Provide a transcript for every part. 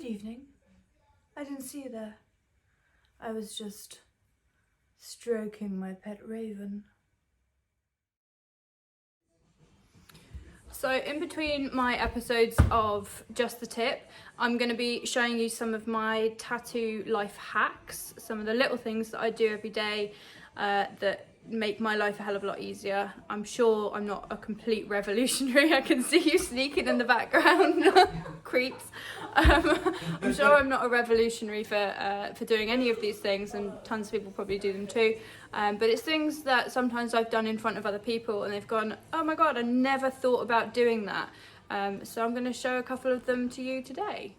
evening. I didn't see you there. I was just stroking my pet raven. So in between my episodes of Just the Tip, I'm going to be showing you some of my tattoo life hacks, some of the little things that I do every day that make my life a hell of a lot easier. I'm sure I'm not a complete revolutionary. I can see you sneaking in the background. Creeps. I'm sure I'm not a revolutionary for doing any of these things, and tons of people probably do them too. But it's things that sometimes I've done in front of other people and they've gone, oh my god, I never thought about doing that. So I'm going to show a couple of them to you today.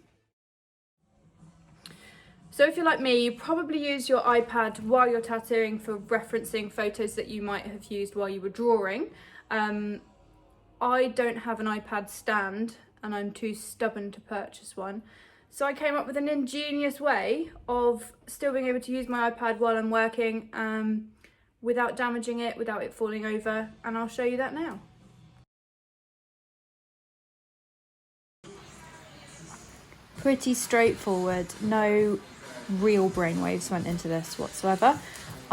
So if you're like me, you probably use your iPad while you're tattooing for referencing photos that you might have used while you were drawing. I don't have an iPad stand and I'm too stubborn to purchase one. So I came up with an ingenious way of still being able to use my iPad while I'm working without damaging it, without it falling over, and I'll show you that now. Pretty straightforward, no real brainwaves went into this whatsoever.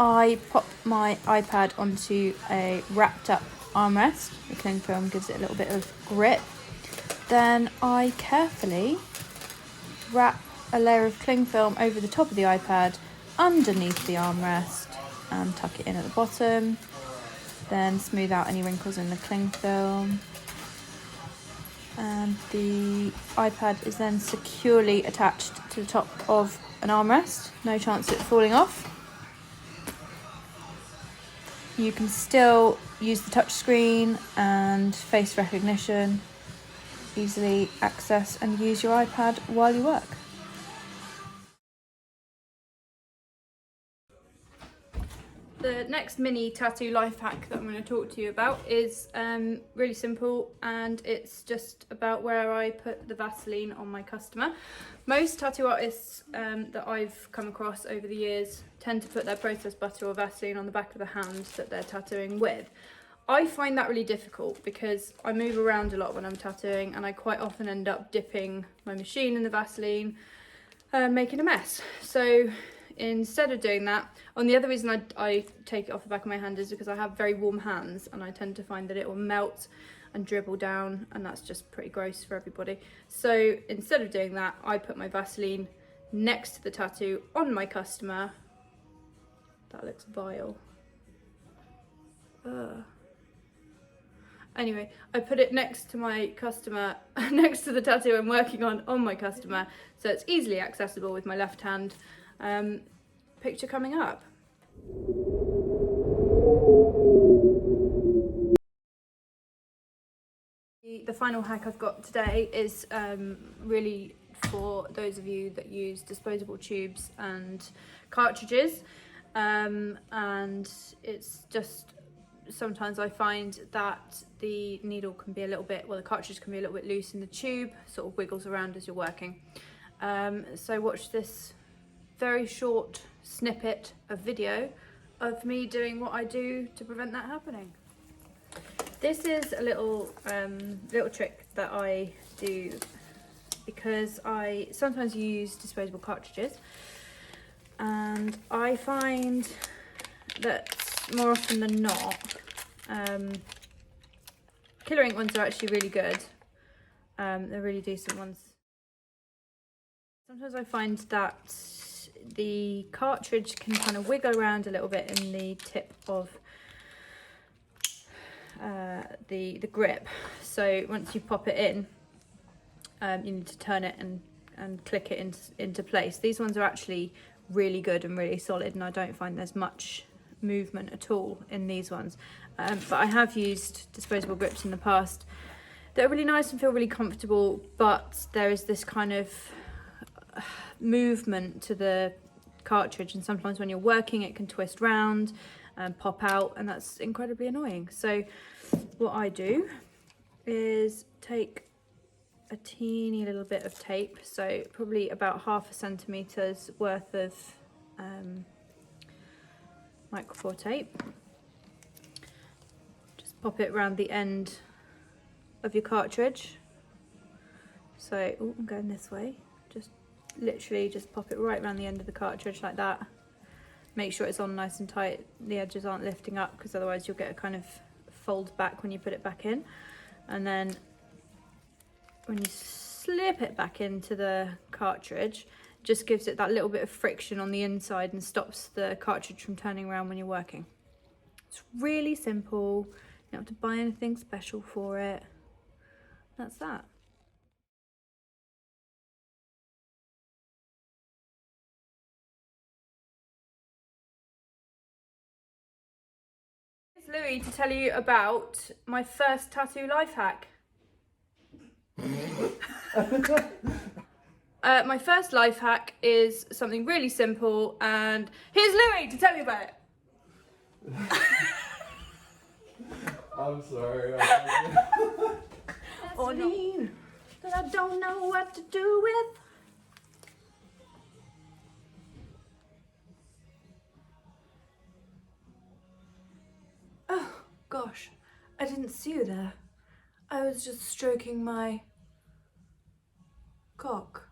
I pop my iPad onto a wrapped up armrest. The cling film gives it a little bit of grip. Then I carefully wrap a layer of cling film over the top of the iPad underneath the armrest and tuck it in at the bottom. Then smooth out any wrinkles in the cling film. And the iPad is then securely attached to the top of an armrest. No chance of it falling off. You can still use the touch screen and face recognition, easily access and use your iPad while you work. The next mini tattoo life hack that I'm going to talk to you about is really simple, and it's just about where I put the Vaseline on my customer. Most tattoo artists that I've come across over the years tend to put their processed butter or Vaseline on the back of the hand that they're tattooing with. I find that really difficult because I move around a lot when I'm tattooing and I quite often end up dipping my machine in the Vaseline, making a mess. So instead of doing that, the other reason I take it off the back of my hand is because I have very warm hands and I tend to find that it will melt and dribble down, and that's just pretty gross for everybody. So instead of doing that, I put my Vaseline next to the tattoo on my customer. That looks vile. Anyway, I put it next to my customer, next to the tattoo I'm working on my customer, so it's easily accessible with my left hand. Picture coming up. The final hack I've got today is really for those of you that use disposable tubes and cartridges, and it's just sometimes I find that the needle can be a little bit, well, the cartridge can be a little bit loose in the tube, sort of wiggles around as you're working. So watch this very short snippet of video of me doing what I do to prevent that happening. This is a little trick that I do because I sometimes use disposable cartridges, and I find that more often than not, Killer Ink ones are actually really good. They're really decent ones. Sometimes I find that the cartridge can kind of wiggle around a little bit in the tip of the grip. So once you pop it in, you need to turn it and click it into place. These ones are actually really good and really solid, and I don't find there's much movement at all in these ones. But I have used disposable grips in the past that are really nice and feel really comfortable, but there is this kind of movement to the cartridge, and sometimes when you're working it can twist round and pop out, and that's incredibly annoying. So what I do is take a teeny little bit of tape, so probably about 0.5 centimetres worth of microfour tape. Just pop it around the end of your cartridge. So, I'm going this way. Just literally just pop it right around the end of the cartridge like that. Make sure it's on nice and tight, the edges aren't lifting up, because otherwise you'll get a kind of fold back when you put it back in. And then when you slip it back into the cartridge, just gives it that little bit of friction on the inside and stops the cartridge from turning around when you're working. It's really simple, you don't have to buy anything special for it. That's that. It's Louis to tell you about my first tattoo life hack. My first life hack is something really simple, and here's Louis to tell you about it. I'm sorry. Or not, that I don't know what to do with. Oh gosh, I didn't see you there. I was just stroking my cock.